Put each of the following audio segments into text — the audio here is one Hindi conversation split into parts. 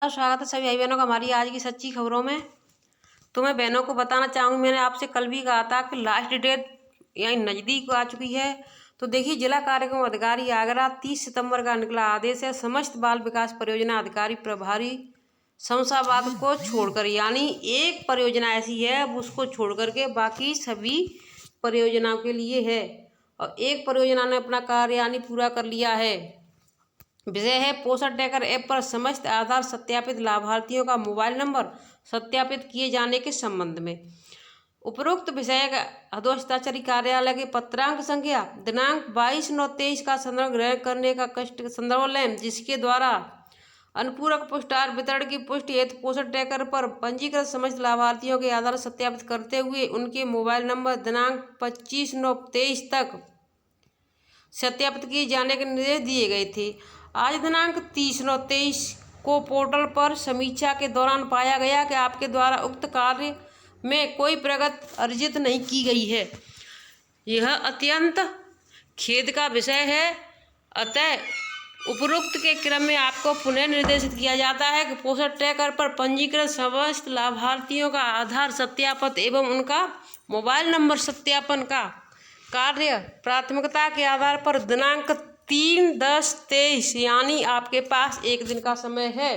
स्वागत है सभी भाई बहनों का हमारी आज की सच्ची खबरों में। तो मैं बहनों को बताना चाहूँगी, मैंने आपसे कल भी कहा था कि लास्ट डेट यानी नज़दीक आ चुकी है। तो देखिए, जिला कार्यक्रम अधिकारी आगरा 30 सितंबर का निकला आदेश है, समस्त बाल विकास परियोजना अधिकारी प्रभारी शमशाबाद को छोड़कर, यानी एक परियोजना ऐसी है अब उसको छोड़ करके बाकी सभी परियोजनाओं के लिए है। और एक परियोजना ने अपना कार्य यानी पूरा कर लिया है। विषय है पोषण ट्रैकर ऐप पर समस्त आधार सत्यापित लाभार्थियों का मोबाइल नंबर सत्यापित किए जाने के संबंध में। उपरोक्त विषय का अधोस्ताक्षरी कार्यालय के पत्रांक संख्या दिनांक 22/9/23 का संदर्भ ग्रहण करने का कष्ट संदर्भ लें, जिसके द्वारा अनुपूरक पुष्टार वितरण की पुष्टि हेतु पोषण ट्रैकर पर पंजीकृत समस्त लाभार्थियों के आधार सत्यापित करते हुए उनके मोबाइल नंबर दिनांक 25/9/23 तक सत्यापित किए जाने के निर्देश दिए गए थे। आज दिनांक 30/9/23 को पोर्टल पर समीक्षा के दौरान पाया गया कि आपके द्वारा उक्त कार्य में कोई प्रगति अर्जित नहीं की गई है। यह अत्यंत खेद का विषय है। अतः उपरोक्त के क्रम में आपको पुनः निर्देशित किया जाता है कि पोषण ट्रैकर पर पंजीकृत समस्त लाभार्थियों का आधार सत्यापन एवं उनका मोबाइल नंबर सत्यापन का कार्य प्राथमिकता के आधार पर दिनांक 3/10/23 यानी आपके पास एक दिन का समय है।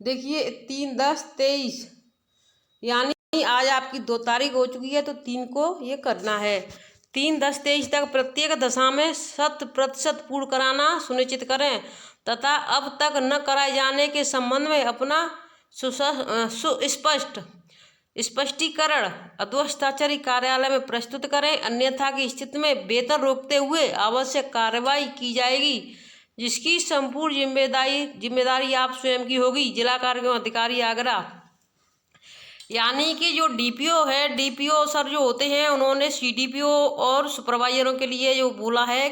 देखिए 3/10/23 यानी आज आपकी 2 तारीख हो चुकी है, तो 3 को ये करना है। 3/10/23 तक प्रत्येक दशा में 100% पूर्ण कराना सुनिश्चित करें तथा अब तक न कराए जाने के संबंध में अपना सुस्पष्ट स्पष्टीकरण अधोस्ताक्षरी कार्यालय में प्रस्तुत करें, अन्यथा की स्थिति में वेतन रोकते हुए आवश्यक कार्रवाई की जाएगी, जिसकी संपूर्ण जिम्मेदारी आप स्वयं की होगी। जिला कार्यक्रम अधिकारी आगरा यानी कि जो डीपीओ है, डीपीओ सर जो होते हैं, उन्होंने सीडीपीओ और सुपरवाइजरों के लिए जो बोला है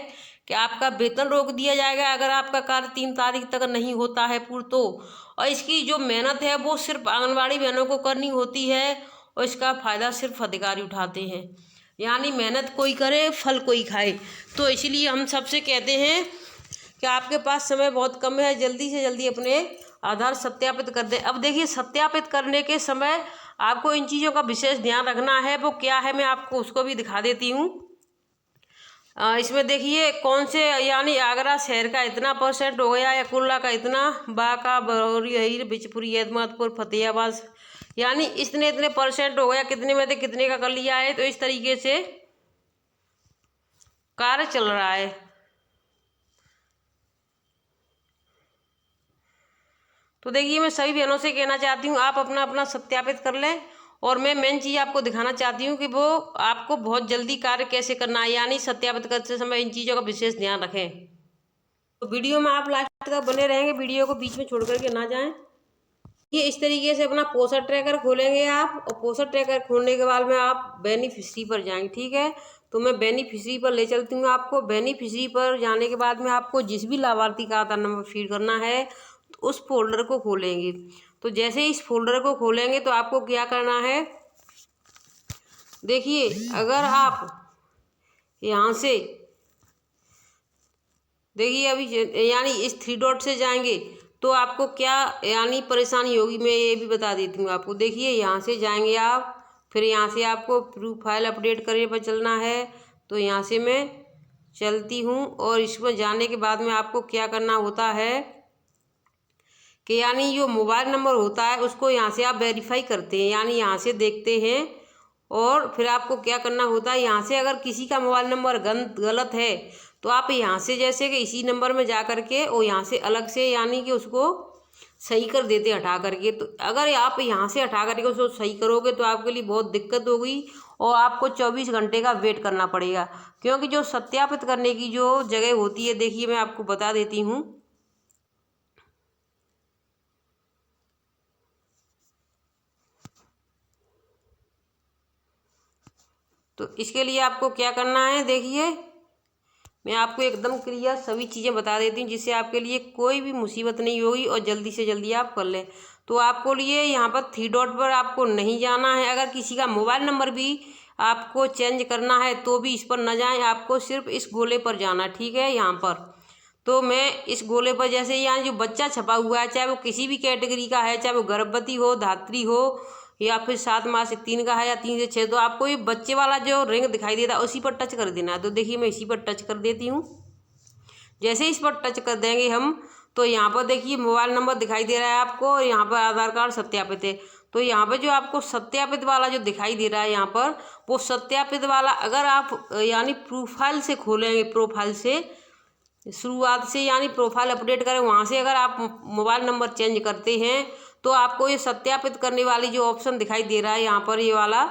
कि आपका वेतन रोक दिया जाएगा अगर आपका कार्य 3 तारीख तक नहीं होता है पूर्ण तो। और इसकी जो मेहनत है वो सिर्फ आंगनबाड़ी बहनों को करनी होती है और इसका फ़ायदा सिर्फ अधिकारी उठाते हैं, यानी मेहनत कोई करे फल कोई खाए। तो इसलिए हम सबसे कहते हैं कि आपके पास समय बहुत कम है, जल्दी से जल्दी अपने आधार सत्यापित कर दें। अब देखिए, सत्यापित करने के समय आपको इन चीज़ों का विशेष ध्यान रखना है। वो क्या है, मैं आपको उसको भी दिखा देती हूँ। इसमें देखिए कौन से, यानी आगरा शहर का इतना % हो गया या कुल्ला का इतना, बांका, बरौली, बिचपुरी, एतमादपुर, फतेहाबाद, यानी इतने % हो गया, कितने में से कितने का कर लिया है। तो इस तरीके से कार्य चल रहा है। तो देखिए, मैं सभी बहनों से कहना चाहती हूँ आप अपना अपना सत्यापित कर लें। और मैं मेन चीज़ आपको दिखाना चाहती हूँ कि वो आपको बहुत जल्दी कार्य कैसे करना है, यानी सत्यापित करते समय इन चीज़ों का विशेष ध्यान रखें। तो वीडियो में आप लास्ट तक बने रहेंगे, वीडियो को बीच में छोड़ करके ना जाएं। ये इस तरीके से अपना पोषण ट्रैकर खोलेंगे आप, और पोषण ट्रैकर खोलने के बाद में आप बेनिफिशरी पर जाएंगे। ठीक है, तो मैं बेनिफिशरी पर ले चलती हूँ आपको। बेनिफिशरी पर जाने के बाद में आपको जिस भी लाभार्थी का आधार नंबर फीड करना है तो उस फोल्डर को खोलेंगे। तो जैसे ही इस फोल्डर को खोलेंगे तो आपको क्या करना है, देखिए अगर आप यहाँ से देखिए अभी यानी इस 3 डॉट से जाएंगे तो आपको क्या यानी परेशानी होगी, मैं ये भी बता देती हूँ आपको। देखिए यहाँ से जाएंगे आप, फिर यहाँ से आपको प्रोफाइल अपडेट करने पर चलना है। तो यहाँ से मैं चलती हूँ और इसमें जाने के बाद में आपको क्या करना होता है कि यानी जो मोबाइल नंबर होता है उसको यहाँ से आप वेरीफाई करते हैं, यानी यहाँ से देखते हैं। और फिर आपको क्या करना होता है, यहाँ से अगर किसी का मोबाइल नंबर गलत है तो आप यहाँ से जैसे कि इसी नंबर में जा कर के और यहाँ से अलग से यानी कि उसको सही कर देते हटा करके। तो अगर आप यहाँ से हटा करके उसको सही करोगे तो आपके लिए बहुत दिक्कत होगी और आपको 24 घंटे का वेट करना पड़ेगा, क्योंकि जो सत्यापित करने की जो जगह होती है, देखिए मैं आपको बता देती हूँ। तो इसके लिए आपको क्या करना है, देखिए मैं आपको एकदम क्लियर सभी चीज़ें बता देती हूँ जिससे आपके लिए कोई भी मुसीबत नहीं होगी और जल्दी से जल्दी आप कर लें। तो आपको लिए यहाँ पर 3 डॉट पर आपको नहीं जाना है। अगर किसी का मोबाइल नंबर भी आपको चेंज करना है तो भी इस पर न जाएं, आपको सिर्फ इस गोले पर जाना है। ठीक है, यहाँ पर तो मैं इस गोले पर जैसे यहाँ जो बच्चा छपा हुआ है, चाहे वो किसी भी कैटेगरी का है, चाहे वो गर्भवती हो, धात्री हो, या फिर 7 माह से 3 का है, या 3 से 6, तो आपको ये बच्चे वाला जो रिंग दिखाई देता है उसी पर टच कर देना है। तो देखिए मैं इसी पर टच कर देती हूँ। जैसे इस पर टच कर देंगे हम, तो यहाँ पर देखिए मोबाइल नंबर दिखाई दे रहा है आपको, और यहाँ पर आधार कार्ड सत्यापित है। तो यहाँ पर जो आपको सत्यापित वाला जो दिखाई दे रहा है यहाँ पर, वो सत्यापित वाला अगर आप यानी प्रोफाइल से खोलेंगे, प्रोफाइल से शुरुआत से यानी प्रोफाइल अपडेट करें, वहाँ से अगर आप मोबाइल नंबर चेंज करते हैं तो आपको ये सत्यापित करने वाली जो ऑप्शन दिखाई दे रहा है यहाँ पर, ये वाला,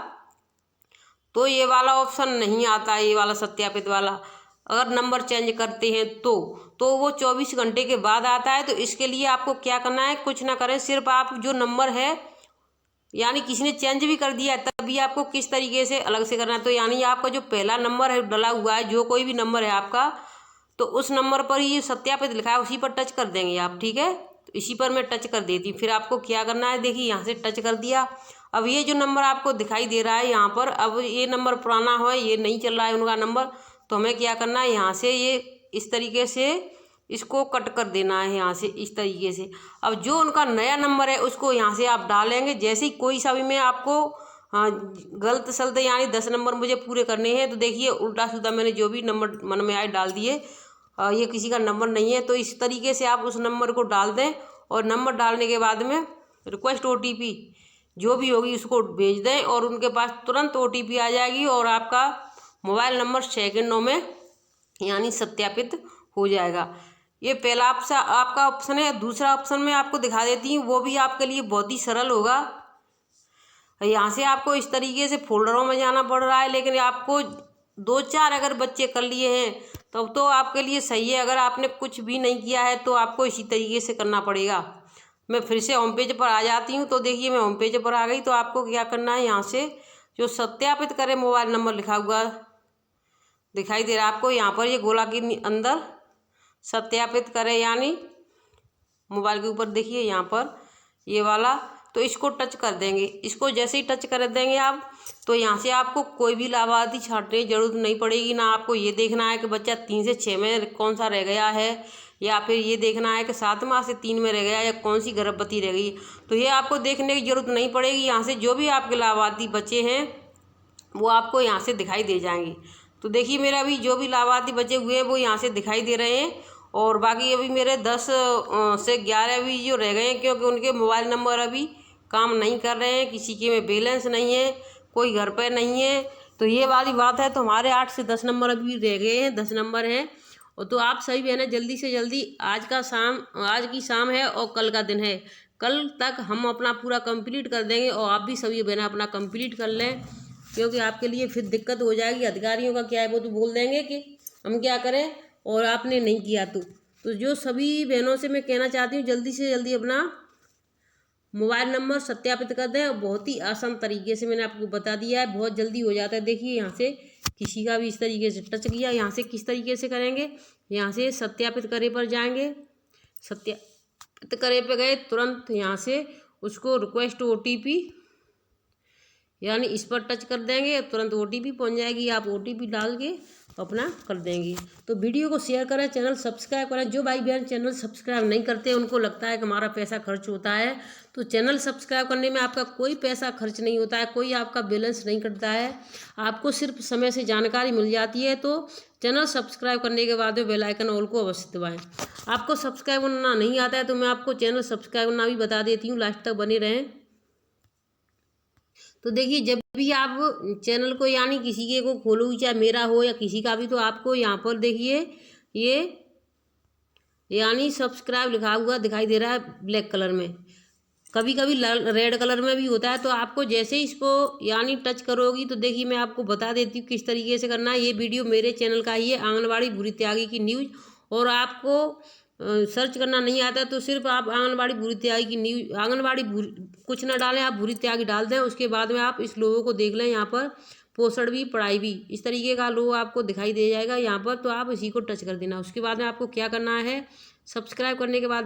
तो ये वाला ऑप्शन नहीं आता है। ये वाला सत्यापित वाला अगर नंबर चेंज करते हैं तो वो 24 घंटे के बाद आता है। तो इसके लिए आपको क्या करना है, कुछ ना करें, सिर्फ आप जो नंबर है यानी किसी ने चेंज भी कर दिया है तभी आपको किस तरीके से अलग से करना है। तो यानी आपका जो पहला नंबर है डला हुआ है, जो कोई भी नंबर है आपका, तो उस नंबर पर ये सत्यापित लिखा है उसी पर टच कर देंगे आप, ठीक है। तो इसी पर मैं टच कर देती हूँ। फिर आपको क्या करना है, देखिए यहाँ से टच कर दिया। अब ये जो नंबर आपको दिखाई दे रहा है यहाँ पर, अब ये नंबर पुराना है, ये नहीं चल रहा है उनका नंबर, तो हमें क्या करना है, यहाँ से ये इस तरीके से इसको कट कर देना है, यहाँ से इस तरीके से। अब जो उनका नया नंबर है उसको यहाँ से आप डालेंगे। जैसे ही कोई सा भी मैं आपको गलत सलत यानी 10 नंबर मुझे पूरे करने हैं, तो देखिए उल्टा सीधा मैंने जो भी नंबर मन में आए डाल दिए, ये किसी का नंबर नहीं है। तो इस तरीके से आप उस नंबर को डाल दें, और नंबर डालने के बाद में रिक्वेस्ट OTP जो भी होगी उसको भेज दें, और उनके पास तुरंत OTP आ जाएगी, और आपका मोबाइल नंबर सेकंडों में यानी सत्यापित हो जाएगा। ये पहला आपका ऑप्शन है। दूसरा ऑप्शन मैं आपको दिखा देती हूँ, वो भी आपके लिए बहुत ही सरल होगा। यहाँ से आपको इस तरीके से फोल्डरों में जाना पड़ रहा है, लेकिन आपको 2-4 अगर बच्चे कर लिए हैं तब तो आपके लिए सही है। अगर आपने कुछ भी नहीं किया है तो आपको इसी तरीके से करना पड़ेगा। मैं फिर से होम पेज पर आ जाती हूँ। तो देखिए मैं होम पेज पर आ गई। तो आपको क्या करना है, यहाँ से जो सत्यापित करें मोबाइल नंबर लिखा हुआ दिखाई दे रहा है आपको, यहाँ पर ये गोला के अंदर सत्यापित करें यानी मोबाइल के ऊपर देखिए यहाँ पर ये वाला, तो इसको टच कर देंगे। इसको जैसे ही टच कर देंगे आप, तो यहाँ से आपको कोई भी लाभार्थी छांटने की जरूरत नहीं पड़ेगी। ना आपको ये देखना है कि बच्चा 3 से 6 में कौन सा रह गया है, या फिर ये देखना है कि 7 माह से 3 में रह गया, या कौन सी गर्भवती रह गई। तो ये आपको देखने की जरूरत नहीं पड़ेगी। यहाँ से जो भी आपके लाभार्थी बच्चे हैं वो आपको यहाँ से दिखाई दे जाएंगे। तो देखिए मेरा अभी जो भी लाभार्थी बचे हुए हैं वो यहाँ से दिखाई दे रहे हैं, और बाकी अभी मेरे 10 से 11 भी जो रह गए हैं, क्योंकि उनके मोबाइल नंबर अभी काम नहीं कर रहे हैं, किसी के में बैलेंस नहीं है, कोई घर पर नहीं है। तो ये वाली बात है। तो हमारे 8 से 10 नंबर अभी रह गए हैं, 10 नंबर हैं। और तो आप सभी बहनें जल्दी से जल्दी आज की शाम है और कल का दिन है, कल तक हम अपना पूरा कंप्लीट कर देंगे, और आप भी सभी बहनें अपना कंप्लीट कर लें, क्योंकि आपके लिए फिर दिक्कत हो जाएगी। अधिकारियों का क्या है, वो तो बोल देंगे कि हम क्या करें और आपने नहीं किया। तो जो सभी बहनों से मैं कहना चाहती हूँ, जल्दी से जल्दी अपना मोबाइल नंबर सत्यापित कर दें। और बहुत ही आसान तरीके से मैंने आपको बता दिया है, बहुत जल्दी हो जाता है। देखिए यहाँ से किसी का भी इस तरीके से टच किया, यहाँ से किस तरीके से करेंगे, यहाँ से सत्यापित करे पर जाएंगे, सत्यापित करे पे गए, तुरंत यहाँ से उसको रिक्वेस्ट OTP यानी इस पर टच कर देंगे, तुरंत OTP पहुँच जाएगी। आप OTP डाल के अपना कर देंगे। तो वीडियो को शेयर करें, चैनल सब्सक्राइब करें। जो भाई बहन चैनल सब्सक्राइब नहीं करते उनको लगता है कि हमारा पैसा खर्च होता है, तो चैनल सब्सक्राइब करने में आपका कोई पैसा खर्च नहीं होता है, कोई आपका बैलेंस नहीं कटता है, आपको सिर्फ समय से जानकारी मिल जाती है। तो चैनल सब्सक्राइब करने के बाद बेल आइकन ऑल को अवश्य दबाएं। आपको सब्सक्राइब करना नहीं आता है तो मैं आपको चैनल सब्सक्राइब करना भी बता देती हूँ, लास्ट तक बने रहें। तो देखिए जब भी आप चैनल को यानी किसी के को खोलो, चाहे मेरा हो या किसी का भी, तो आपको यहाँ पर देखिए ये यानी सब्सक्राइब लिखा हुआ दिखाई दे रहा है ब्लैक कलर में, कभी कभी रेड कलर में भी होता है। तो आपको जैसे इसको यानी टच करोगी, तो देखिए मैं आपको बता देती हूँ किस तरीके से करना है। ये वीडियो मेरे चैनल का ही है, आंगनबाड़ी भूरी त्यागी की न्यूज़, और आपको सर्च करना नहीं आता तो सिर्फ आप आंगनबाड़ी भूरी त्यागी की न्यूज़, आंगनबाड़ी भूरी कुछ ना डालें, आप भूरी त्यागी डाल दें। उसके बाद में आप इस लोगों को देख लें, यहाँ पर पोषण भी पढ़ाई भी इस तरीके का लोगो आपको दिखाई दे जाएगा यहाँ पर। तो आप इसी को टच कर देना। उसके बाद में आपको क्या करना है, सब्सक्राइब करने के बाद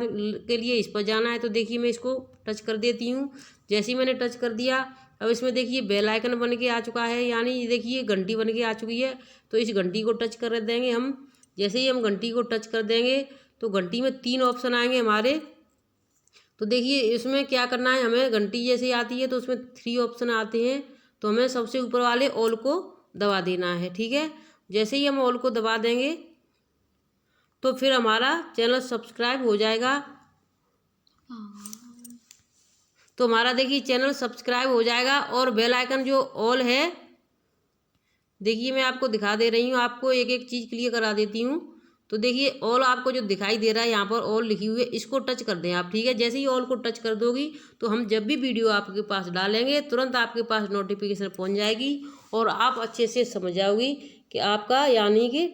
के लिए इस पर जाना है। तो देखिए मैं इसको टच कर देती हूँ। जैसे ही मैंने टच कर दिया, अब इसमें देखिए बेल आइकन बन के आ चुका है, यानी देखिए घंटी बन के आ चुकी है। तो इस घंटी को टच कर देंगे हम। जैसे ही हम घंटी को टच कर देंगे तो घंटी में 3 ऑप्शन आएंगे हमारे। तो देखिए इसमें क्या करना है, हमें घंटी जैसे आती है तो उसमें 3 ऑप्शन आते हैं, तो हमें सबसे ऊपर वाले ऑल को दबा देना है। ठीक है, जैसे ही हम ऑल को दबा देंगे तो फिर हमारा चैनल सब्सक्राइब हो जाएगा। तो हमारा देखिए चैनल सब्सक्राइब हो जाएगा और बेल आइकन जो ऑल है, देखिए मैं आपको दिखा दे रही हूँ, आपको एक एक चीज़ क्लियर करा देती हूँ। तो देखिए ऑल आपको जो दिखाई दे रहा है यहाँ पर ऑल लिखी हुई है, इसको टच कर दें आप। ठीक है, जैसे ही ऑल को टच कर दोगी तो हम जब भी वीडियो आपके पास डालेंगे तुरंत आपके पास नोटिफिकेशन पहुँच जाएगी और आप अच्छे से समझ जाओगी कि आपका यानी कि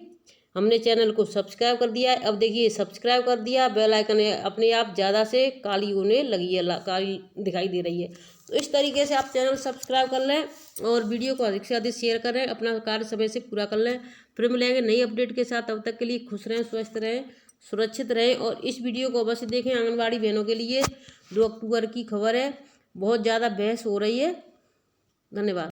हमने चैनल को सब्सक्राइब कर दिया है। अब देखिए सब्सक्राइब कर दिया, बेल आइकन अपने आप ज़्यादा से काली होने लगी है, काली दिखाई दे रही है। तो इस तरीके से आप चैनल सब्सक्राइब कर लें और वीडियो को अधिक से अधिक शेयर करें, अपना कार्य समय से पूरा कर लें। फिर मिलेंगे नई अपडेट के साथ, तब तक के लिए खुश रहें, स्वस्थ रहें, सुरक्षित रहें। और इस वीडियो को अवश्य देखें, आंगनबाड़ी बहनों के लिए 2 अक्टूबर की खबर है, बहुत ज़्यादा बहस हो रही है। धन्यवाद।